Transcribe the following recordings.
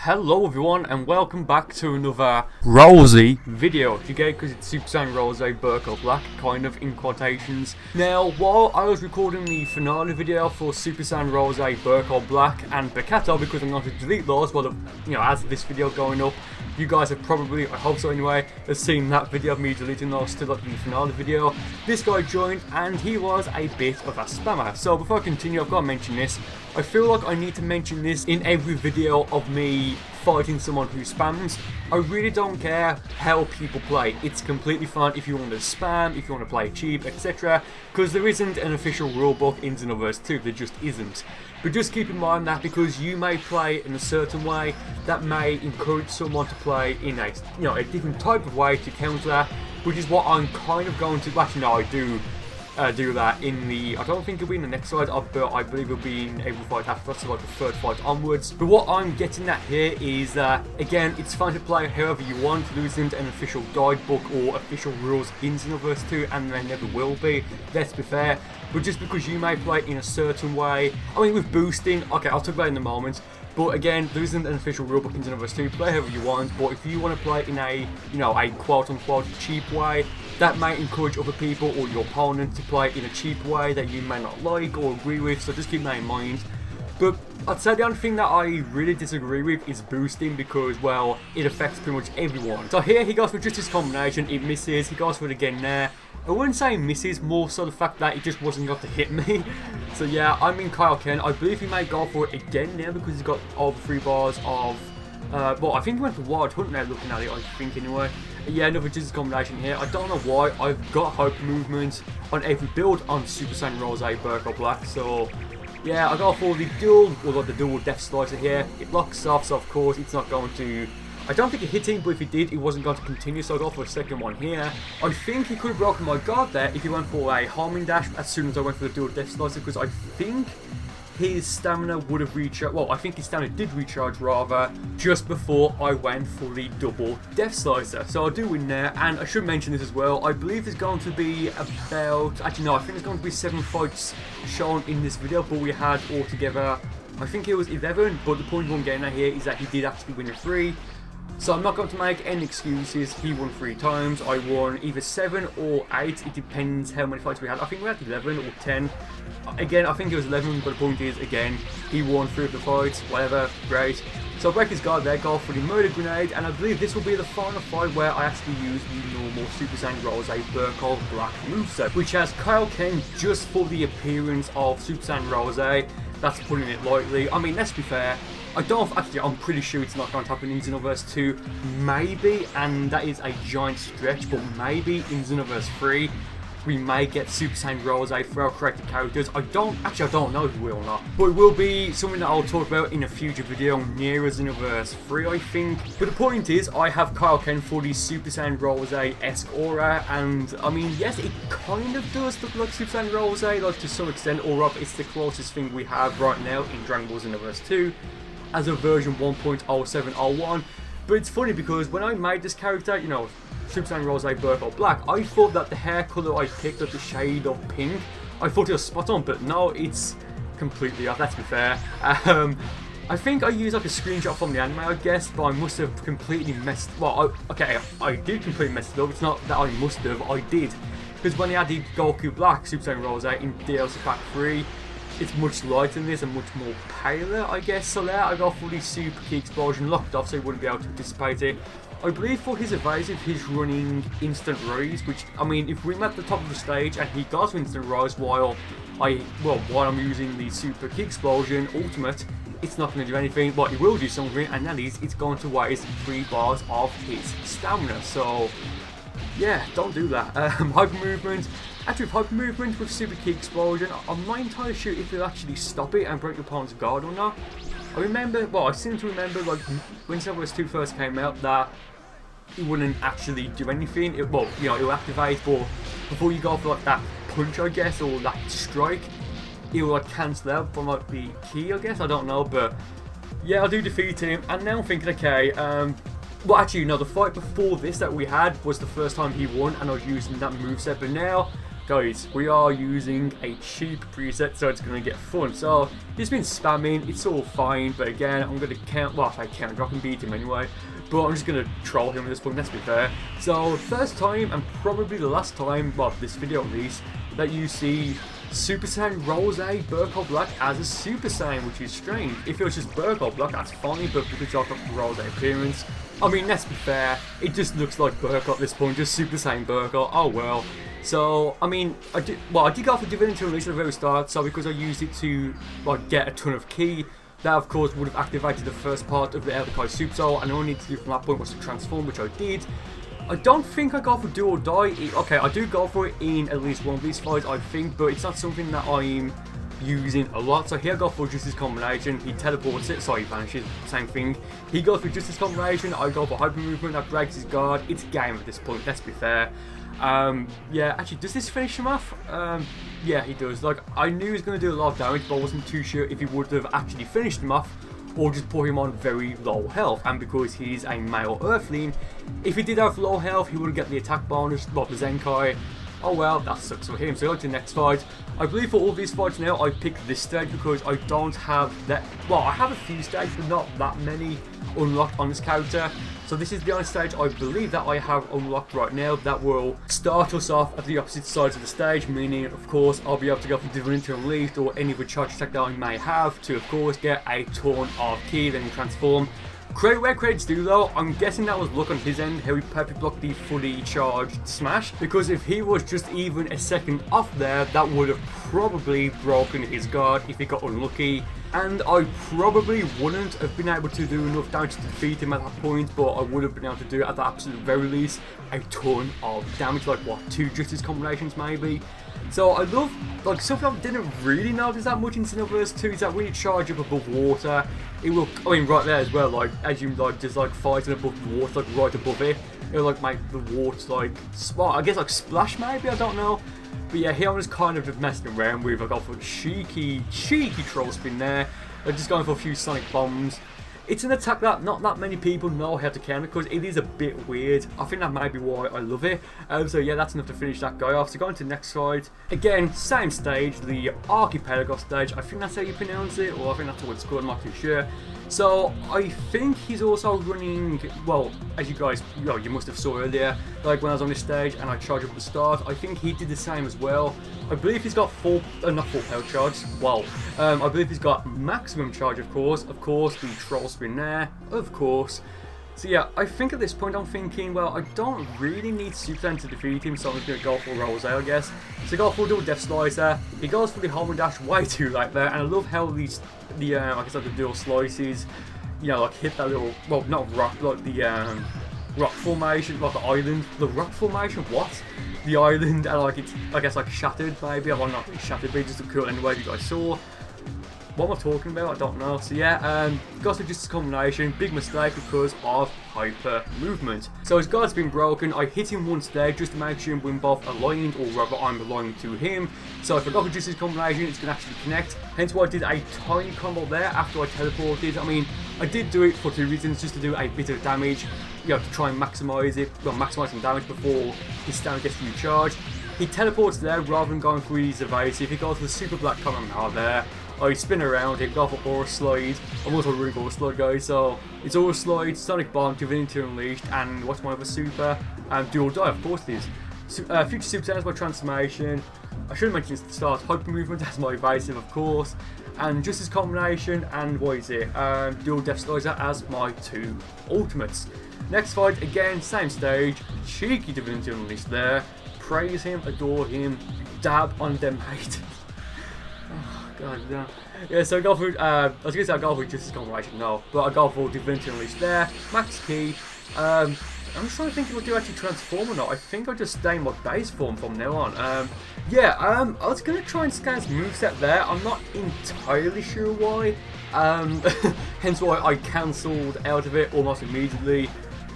Hello everyone and welcome back to another Rosie video, okay, because it's Super Saiyan Rosie Burcol Black, kind of in quotations. Now, while I was recording the finale video for Super Saiyan Rosie Burcol Black and Burcol, because I'm going to delete those, well, as this video going up, you guys have probably, I hope so anyway, have seen that video of me deleting those still at the finale video. This guy joined and he was a bit of a spammer. So before I continue, I've got to mention this. I feel like I need to mention this in every video of me fighting someone who spams. I really don't care how people play. It's completely fine if you want to spam, if you want to play cheap, etc. Because there isn't an official rulebook in Xenoverse 2, there just isn't. But just keep in mind that because you may play in a certain way, that may encourage someone to play in a different type of way to counter that, which is what I'm kind of going to. Actually, no, I do that in the, I don't think it'll be in the next slide, but I believe it'll be in every fight after that, so like the third fight onwards. But what I'm getting at here is that, again, it's fine to play however you want. There isn't an official guidebook or official rules in Xenoverse 2, and there never will be, let's be fair. But just because you may play in a certain way, I mean with boosting, okay, I'll talk about it in a moment. But again, there isn't an official rulebook in Xenoverse 2, play however you want, but if you want to play in a, a quote-unquote cheap way, that may encourage other people or your opponent to play in a cheap way that you may not like or agree with, so just keep that in mind. But I'd say the only thing that I really disagree with is boosting because, well, it affects pretty much everyone. So here he goes for just his combination, it misses, he goes for it again there. I wouldn't say misses, more so the fact that it just wasn't got to hit me. So yeah, I'm in Kyle Ken. I believe he may go for it again now because he's got over 3 bars of, well, I think he went for Wild Hunt now looking at it, I think anyway. Yeah, another Jesus combination here. I don't know why. I've got Hope Movement on every build on Super Saiyan Rosie Burcol Black, so yeah, I go for the dual Death Slicer here. It blocks off, so of course it's not going to, I don't think it hit him, but if it did, it wasn't going to continue, so I go for a second one here. I think he could have broken my guard there if he went for a homing dash as soon as I went for the dual Death Slicer, because I think his stamina would have recharged, well, I think his stamina did recharge rather, just before I went for the double Death Slicer. So I do win there, and I should mention this as well, I believe there's going to be about, actually no, I think there's going to be 7 fights shown in this video, but we had altogether, I think it was 11, but the point I'm getting at here is that he did actually win a 3. So I'm not going to make any excuses. He won 3 times. I won either 7 or 8. It depends how many fights we had. I think we had 11 or 10. Again, I think it was 11, but the point is, again, he won 3 of the fights. Whatever, great. So I break his guard there, go for the Murder Grenade, and I believe this will be the final fight where I actually use the normal Super Saiyan Rosie Burcol Black moveset, which has Kyle Ken just for the appearance of Super Saiyan Rosie. That's putting it lightly. I mean, let's be fair. I'm pretty sure it's not going to happen in Xenoverse 2, maybe, and that is a giant stretch, but maybe in Xenoverse 3, we may get Super Saiyan Rosie for our corrected characters. I don't know if we will or not, but it will be something that I'll talk about in a future video near Xenoverse 3, I think. But the point is, I have Kyle Ken for the Super Saiyan Rosie-esque aura, and I mean, yes, it kind of does look like Super Saiyan Rosie, like to some extent, or rather, it's the closest thing we have right now in Dragon Ball Xenoverse 2. As a version 1.0701, but it's funny because when I made this character, Super Saiyan Rosie Burcol Black, I thought that the hair colour I picked, like the shade of pink, I thought it was spot on, but no, it's completely off, let's be fair. I think I used like a screenshot from the anime, I guess, but I must have completely messed, well, I did completely mess it up, it's not that I must have, I did. Because when I added Goku Black Super Saiyan Rosie in DLC Pack 3, it's much lighter than this and much more paler, I guess. So there I go for the Super Key Explosion, locked off so he wouldn't be able to anticipate it. I believe for his evasive, he's running Instant Rise, which, I mean, if we're at the top of the stage and he goes Instant Rise while I'm using the Super Key Explosion Ultimate, it's not going to do anything, but it will do something, and that is, it's going to waste 3 bars of his stamina. So yeah, don't do that. Hyper Movement. Actually, with Hyper Movement with Super Key Explosion, I'm not entirely sure if it'll actually stop it and break your opponent's guard or not. I seem to remember, like, when Xenoverse 2 first came out, that it wouldn't actually do anything. It'll activate, but before you go for, like, that punch, I guess, or that strike, it'll, like, cancel out from, like, the key, I guess, I don't know, but yeah, I do defeat him, and now I'm thinking, okay, well, actually, no, the fight before this that we had was the first time he won, and I was using that moveset, but now guys, we are using a cheap preset, so it's going to get fun. So he's been spamming, it's all fine, but again, I'm going to count, well, I can't drop and beat him anyway, but I'm just going to troll him at this point, let's be fair. So first time, and probably the last time, well, this video at least, that you see Super Saiyan Rose Burcol Black as a Super Saiyan, which is strange. If it was just Burcol Black, that's fine, but because I've got the Rose appearance, I mean, let's be fair, it just looks like Burcol at this point, just Super Saiyan Burcol, oh well. So, I mean, I did go for Divinity Unleashed at the very start, so because I used it to, like, get a ton of ki, that of course would have activated the first part of the Elder Super Soul, and all I needed to do from that point was to transform, which I did. I don't think I go for do or die. Okay, I do go for it in at least one of these fights, I think, but it's not something that I'm using a lot. So here I go for Justice Combination, he teleports it, sorry, he vanishes, same thing. He goes for Justice Combination, I go for Hyper Movement, that breaks his guard. It's game at this point, let's be fair. Yeah, actually, does this finish him off? Yeah, he does. Like, I knew he was going to do a lot of damage, but I wasn't too sure if he would have actually finished him off, or just put him on very low health. And because he's a male Earthling, if he did have low health, he would get the attack bonus, not the Zenkai. Oh well, that sucks for him. So on to the next fight. I believe for all these fights now, I picked this stage because I don't have that. Well, I have a few stages, but not that many unlocked on this character. So this is the only stage I believe that I have unlocked right now that will start us off at the opposite sides of the stage, meaning of course I'll be able to go for Divinity Unleashed or any other charge attack that I may have to of course get a ton of ki, then transform. Credit where credit's due though, I'm guessing that was luck on his end, how he perfect blocked the fully charged smash, because if he was just even a second off there, that would have probably broken his guard if he got unlucky. And I probably wouldn't have been able to do enough damage to defeat him at that point, but I would have been able to do at the absolute very least a ton of damage, like what, 2 Justice combinations maybe. So I love, like, something I didn't really notice that much in Xenoverse 2 is that when you charge up above water, it will, I mean right there as well, like, as you like just like fighting above the water, like right above it, it will like make the water like, I guess like splash maybe, I don't know. But yeah, here I'm just kind of just messing around with, I got for cheeky troll spin there. I'm just going for a few sonic bombs. It's an attack that not that many people know how to counter because it is a bit weird. I think that might be why I love it. So yeah, that's enough to finish that guy off. So going to the next slide. Again, same stage, the Archipelago stage. I think that's how you pronounce it, or I think that's what it's called, I'm not too sure. So I think he's also running, well, as you guys, you must have saw earlier, like when I was on this stage and I charged up at the start, I think he did the same as well. I believe he's got not full power charge, well, I believe he's got maximum charge of course, the troll spin there, of course. So yeah, I think at this point I'm thinking, well, I don't really need Super Saiyan to defeat him, so I'm just going to go for Rose, I guess. So go for double Death Slicer, he goes for the homing dash way too late there, and I love how I guess like the dual slices, you know, like hit that little, well, not rock, like the rock formation, like the island, the rock formation, what? The island, and like it's, I guess like shattered maybe, well not really shattered, but just a cool anyway, you guys saw. What am I talking about? I don't know. So yeah, Ghost of Justice combination, big mistake because of hyper movement. So his guard's been broken, I hit him once there just to make sure we're both aligned, or rather I'm aligned to him. So if I go for Justice combination, it's going to actually connect. Hence why I did a tiny combo there after I teleported. I mean, I did do it for 2 reasons, just to do a bit of damage, you know, to try and maximise it, well, maximise some damage before his stamina gets recharged. He teleports there rather than going for his evasive. He goes for the super black common power there. I spin around, he go for Aura Slide. I'm also running Aura Slide, guys, so it's Aura Slide, Sonic Bomb, Divinity Unleashed, and what's my other super? Dual Die, of course it is. Future Super Saiyan as my transformation. I should have mentioned at the start, Hyper Movement as my evasive, of course. And Justice Combination, and what is it? Dual Death Slicer as my 2 ultimates. Next fight, again, same stage, cheeky Divinity Unleashed there. Praise him, adore him, dab on them, mate. God damn. Yeah, so I go for, I was going to say I go for Justice Combination, no, but I go for Divinity Unleashed there, max ki. I'm just trying to think if I do actually transform or not. I think I'll just stay in my base form from now on. Yeah, I was going to try and scan his moveset there. I'm not entirely sure why. Hence why I cancelled out of it almost immediately.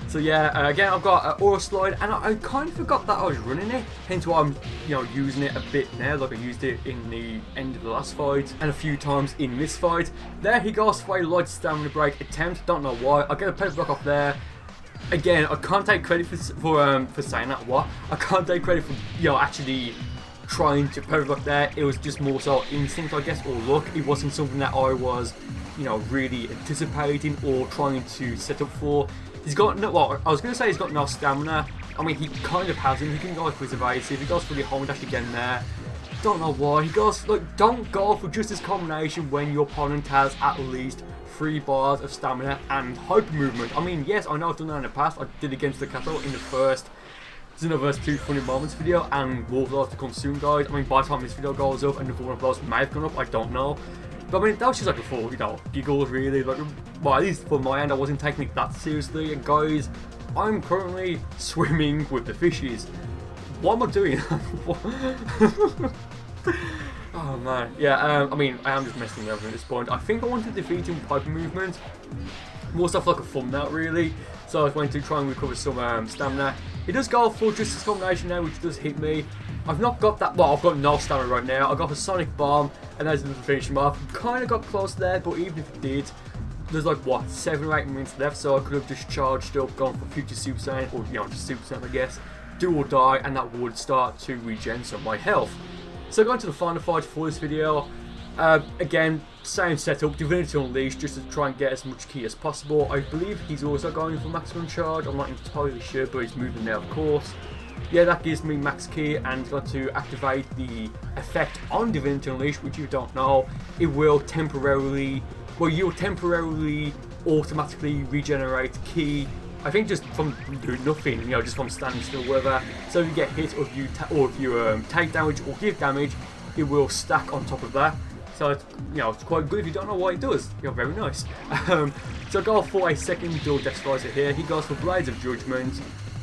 So yeah, again I've got Aura Slide, and I kind of forgot that I was running it, hence why I'm, you know, using it a bit now, like I used it in the end of the last fight, and a few times in this fight. There he goes for a light stamina break attempt, don't know why, I get a pet block off there. Again, I can't take credit for saying that, what? I can't take credit for, you know, actually trying to provoke there. It was just more so instinct, I guess, or luck. It wasn't something that I was, you know, really anticipating or trying to set up for. He's got no, well, I was going to say he's got no stamina. I mean, he kind of hasn't. He can go for his evasive. He goes for the home dash again there. Don't know why. He goes, like, don't go for just this combination when your opponent has at least 3 bars of stamina and hyper movement. I mean, yes, I know I've done that in the past. I did against the Cato in the first Xenoverse 2 Funny Moments video, and more of those to come soon, guys. I mean, by the time this video goes up, another one of those may have gone up, I don't know. But I mean, that was just like a full, you know, giggles really. Like, well, at least for my end, I wasn't taking it that seriously. And guys, I'm currently swimming with the fishies. What am I doing? Oh man, yeah. I mean, I am just messing with at this point. I think I want to defeat him with hyper movement. More stuff like a thumbnail, really. So I was going to try and recover some stamina. He does go for just this combination now, which does hit me. I've not got that. Well, I've got no stamina right now. I got a Sonic Bomb, and there's the finish him off. Kind of got close there, but even if it did, there's like what 7 or 8 minutes left, so I could have just charged up, gone for future Super Saiyan, or you know, just Super Saiyan, I guess. Do or die, and that would start to regen some of my health. So going to the final fight for this video. Again, same setup, Divinity Unleashed, just to try and get as much ki as possible. I believe he's also going for maximum charge. I'm not entirely sure, but he's moving there, of course. Yeah, that gives me max ki, and got to activate the effect on Divinity Unleashed, which you don't know, it will temporarily, well, you'll temporarily automatically regenerate ki. I think just from doing nothing, you know, just from standing still, whatever. So if you get hit, or if you take damage or give damage, it will stack on top of that. So it's, you know, it's quite good if you don't know what it does. You're very nice. So I go for a second dual Death Slicer here. He goes for Blades of Judgment.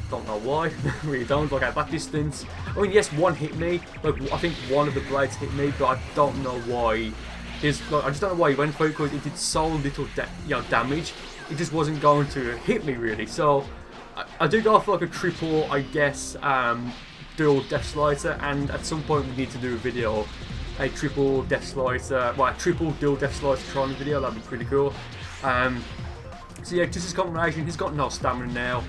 Don't know why. Really don't. Like at that distance. I mean, yes, one hit me. Like I think one of the blades hit me, but I don't know why. I just don't know why he went for it, because it did so little, damage. It just wasn't going to hit me really. So I do go for like a triple, I guess, dual Death Slicer, and at some point we need to do a video, a triple Death Slicer, well, a triple dual Death Slicer trying video. That'd be pretty cool. So yeah, just his combination. He's got no stamina now.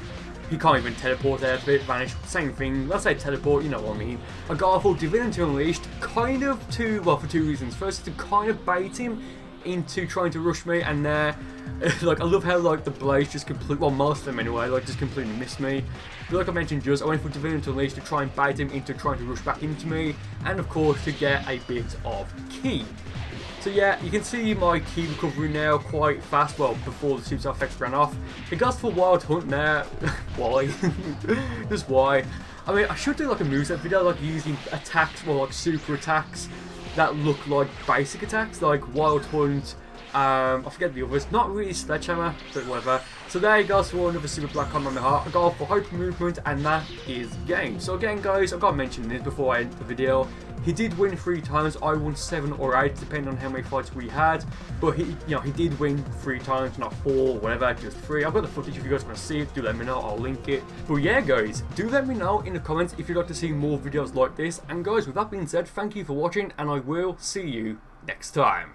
He can't even teleport out of it, vanish, same thing. Let's say teleport, you know what I mean. I go for Divinity Unleashed, kind of to, well, for 2 reasons. First, to kind of bait him into trying to rush me, and like, I love how, like, the blades just completely, well, most of them anyway, like, just completely missed me. But like I mentioned just, I went for Divinity Unleashed to try and bait him into trying to rush back into me, and of course, to get a bit of ki. So yeah, you can see my ki recovery now quite fast, well, before the super effects ran off. It goes for Wild Hunt now. Why? Just why? I mean, I should do like a moveset video, like using attacks, well, like super attacks that look like basic attacks, like Wild Hunt, I forget the others, not really Sledgehammer, but whatever. So there you go, for another super black combo on my heart. I go for hyper movement, and that is game. So again guys, I've got to mention this before I end the video. He did win 3 times, I won 7 or 8, depending on how many fights we had. But he did win 3 times, not 4, whatever, just 3. I've got the footage if you guys want to see it, do let me know, I'll link it. But yeah guys, do let me know in the comments if you'd like to see more videos like this. And guys, with that being said, thank you for watching, and I will see you next time.